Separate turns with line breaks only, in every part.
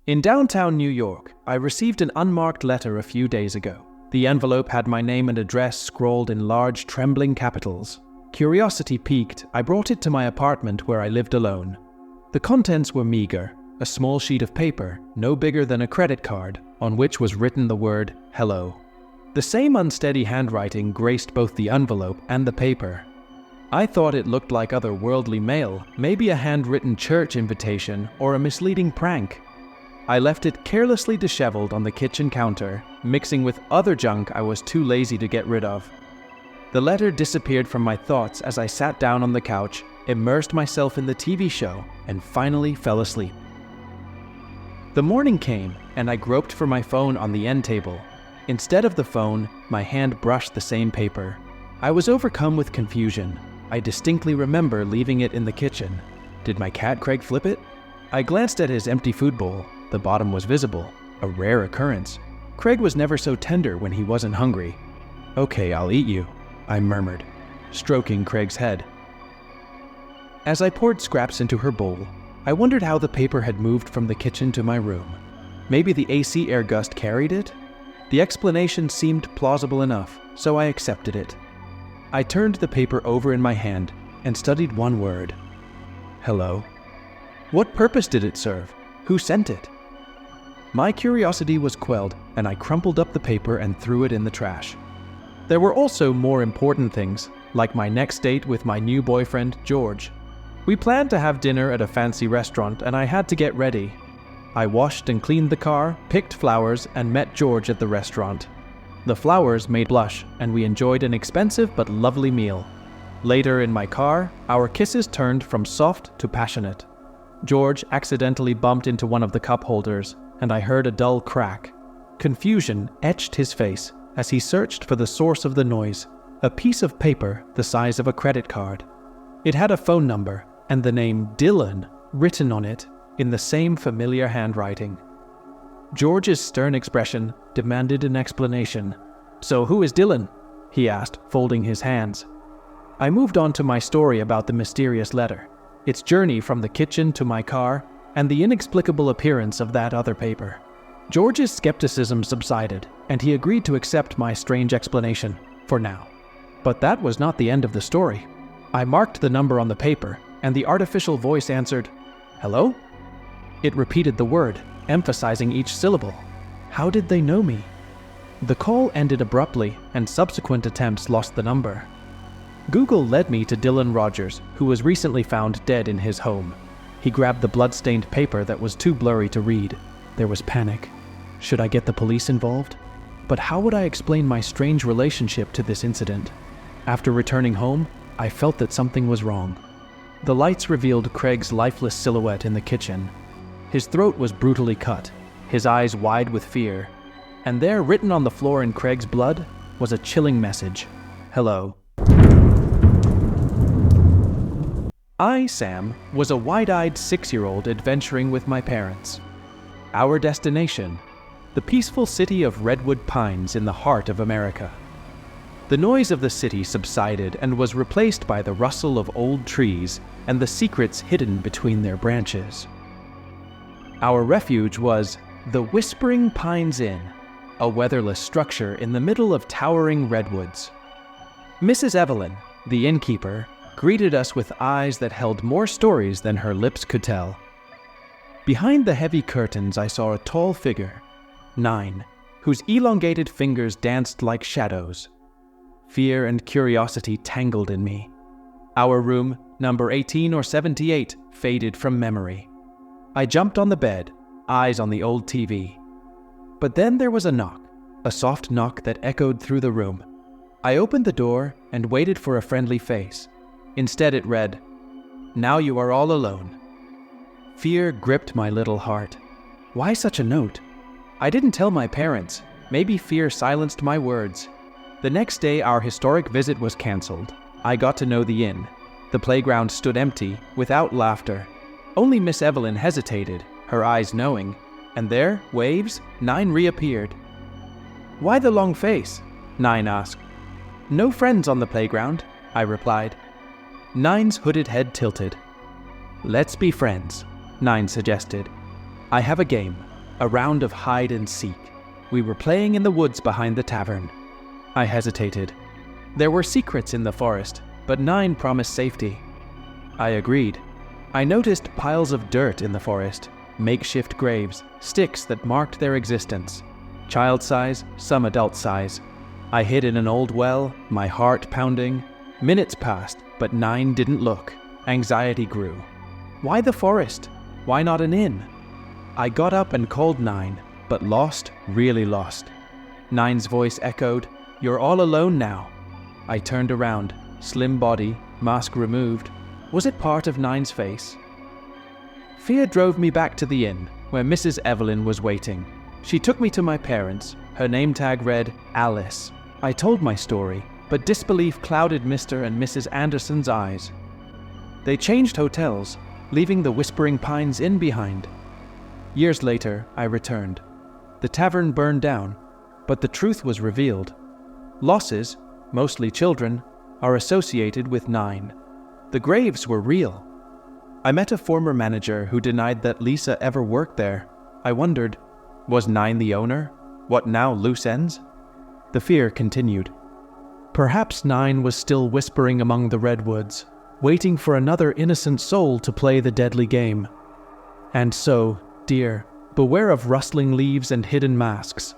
In downtown New York, I received an unmarked letter a few days ago. The envelope had my name and address scrawled in large, trembling capitals. Curiosity piqued, I brought it to my apartment where I lived alone. The contents were meager: a small sheet of paper, no bigger than a credit card, on which was written the word "Hello." The same unsteady handwriting graced both the envelope and the paper. I thought it looked like other worldly mail, maybe a handwritten church invitation or a misleading prank. I left it carelessly disheveled on the kitchen counter, mixing with other junk I was too lazy to get rid of. The letter disappeared from my thoughts as I sat down on the couch, immersed myself in the TV show, and finally fell asleep. The morning came, and I groped for my phone on the end table. Instead of the phone, my hand brushed the same paper. I was overcome with confusion. I distinctly remember leaving it in the kitchen. Did my cat Craig flip it? I glanced at his empty food bowl. The bottom was visible, a rare occurrence. Craig was never so tender when he wasn't hungry. "Okay, I'll eat you," I murmured, stroking Craig's head. As I poured scraps into her bowl, I wondered how the paper had moved from the kitchen to my room. Maybe the AC air gust carried it? The explanation seemed plausible enough, so I accepted it. I turned the paper over in my hand and studied one word: hello. What purpose did it serve? Who sent it? My curiosity was quelled, and I crumpled up the paper and threw it in the trash. There were also more important things, like my next date with my new boyfriend, George. We planned to have dinner at a fancy restaurant, and I had to get ready. I washed and cleaned the car, picked flowers, and met George at the restaurant. The flowers made blush, and we enjoyed an expensive but lovely meal. Later in my car, our kisses turned from soft to passionate. George accidentally bumped into one of the cup holders, and I heard a dull crack. Confusion etched his face as he searched for the source of the noise, a piece of paper the size of a credit card. It had a phone number and the name Dylan written on it in the same familiar handwriting. George's stern expression demanded an explanation. "So who is Dylan?" he asked, folding his hands. I moved on to my story about the mysterious letter, its journey from the kitchen to my car, and the inexplicable appearance of that other paper. George's skepticism subsided, and he agreed to accept my strange explanation, for now. But that was not the end of the story. I marked the number on the paper, and the artificial voice answered, "Hello?" It repeated the word, emphasizing each syllable. How did they know me? The call ended abruptly, and subsequent attempts lost the number. Google led me to Dylan Rogers, who was recently found dead in his home. He grabbed the blood-stained paper that was too blurry to read. There was panic. Should I get the police involved? But how would I explain my strange relationship to this incident? After returning home, I felt that something was wrong. The lights revealed Craig's lifeless silhouette in the kitchen. His throat was brutally cut, his eyes wide with fear. And there, written on the floor in Craig's blood, was a chilling message: "Hello." I, Sam, was a wide-eyed 6-year-old adventuring with my parents. Our destination, the peaceful city of Redwood Pines in the heart of America. The noise of the city subsided and was replaced by the rustle of old trees and the secrets hidden between their branches. Our refuge was the Whispering Pines Inn, a weatherless structure in the middle of towering redwoods. Mrs. Evelyn, the innkeeper, greeted us with eyes that held more stories than her lips could tell. Behind the heavy curtains I saw a tall figure, 9, whose elongated fingers danced like shadows. Fear and curiosity tangled in me. Our room, number 18 or 78, faded from memory. I jumped on the bed, eyes on the old TV. But then there was a knock, a soft knock that echoed through the room. I opened the door and waited for a friendly face. Instead it read, "Now you are all alone." Fear gripped my little heart. Why such a note? I didn't tell my parents. Maybe fear silenced my words. The next day our historic visit was cancelled. I got to know the inn. The playground stood empty, without laughter. Only Miss Evelyn hesitated, her eyes knowing. And there, waves, 9 reappeared. "Why the long face?" 9 asked. "No friends on the playground," I replied. 9's hooded head tilted. "Let's be friends," 9 suggested. "I have a game. A round of hide and seek. We were playing in the woods behind the tavern. I hesitated. There were secrets in the forest, but 9 promised safety. I agreed. I noticed piles of dirt in the forest, makeshift graves, sticks that marked their existence. Child size, some adult size. I hid in an old well, my heart pounding. Minutes passed, but 9 didn't look. Anxiety grew. Why the forest? Why not an inn? I got up and called 9, but lost, really lost. 9's voice echoed, "You're all alone now." I turned around, slim body, mask removed. Was it part of 9's face? Fear drove me back to the inn, where Mrs. Evelyn was waiting. She took me to my parents. Her name tag read Alice. I told my story, but disbelief clouded Mr. and Mrs. Anderson's eyes. They changed hotels, leaving the Whispering Pines Inn behind. Years later, I returned. The tavern burned down, but the truth was revealed. Losses, mostly children, are associated with 9. The graves were real. I met a former manager who denied that Lisa ever worked there. I wondered, was 9 the owner? What now, loose ends? The fear continued. Perhaps 9 was still whispering among the redwoods, waiting for another innocent soul to play the deadly game. And so, dear, beware of rustling leaves and hidden masks.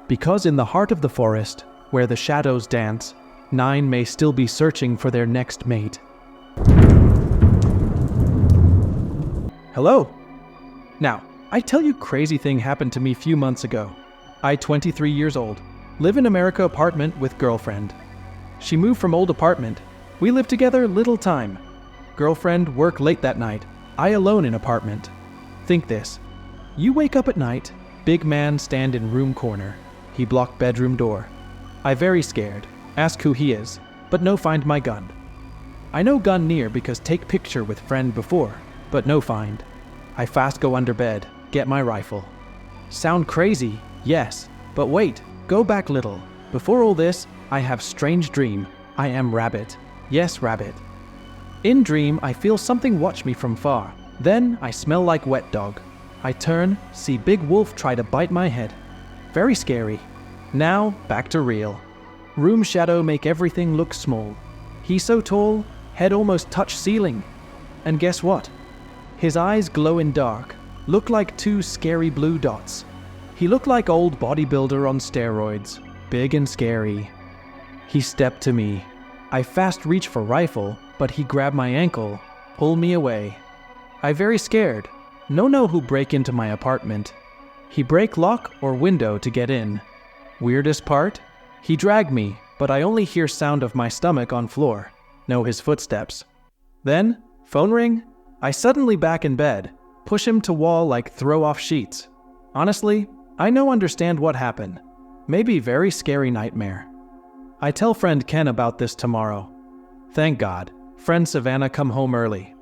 Because in the heart of the forest, where the shadows dance, 9 may still be searching for their next mate. Hello? Now, I tell you crazy thing happened to me few months ago. I 23 years old, live in America apartment with girlfriend. She moved from old apartment. We live together little time. Girlfriend work late that night. I alone in apartment. Think this. You wake up at night, big man stand in room corner. He block bedroom door. I very scared. Ask who he is, but no find my gun. I know gun near because take picture with friend before, but no find. I fast go under bed, get my rifle. Sound crazy? Yes, but wait, go back little. Before all this, I have strange dream. I am rabbit. Yes, rabbit. In dream, I feel something watch me from far. Then I smell like wet dog. I turn, see big wolf try to bite my head. Very scary. Now, back to real. Room shadow make everything look small. He so tall, head almost touch ceiling. And guess what? His eyes glow in dark, look like 2 scary blue dots. He looked like old bodybuilder on steroids, big and scary. He stepped to me. I fast reach for rifle, but he grabbed my ankle, pull me away. I very scared. No know who break into my apartment. He break lock or window to get in. Weirdest part? He dragged me, but I only hear sound of my stomach on floor. Know his footsteps. Then, phone ring. I suddenly back in bed, push him to wall like throw off sheets. Honestly, I no understand what happened. Maybe very scary nightmare. I tell friend Ken about this tomorrow. Thank God, friend Savannah come home early.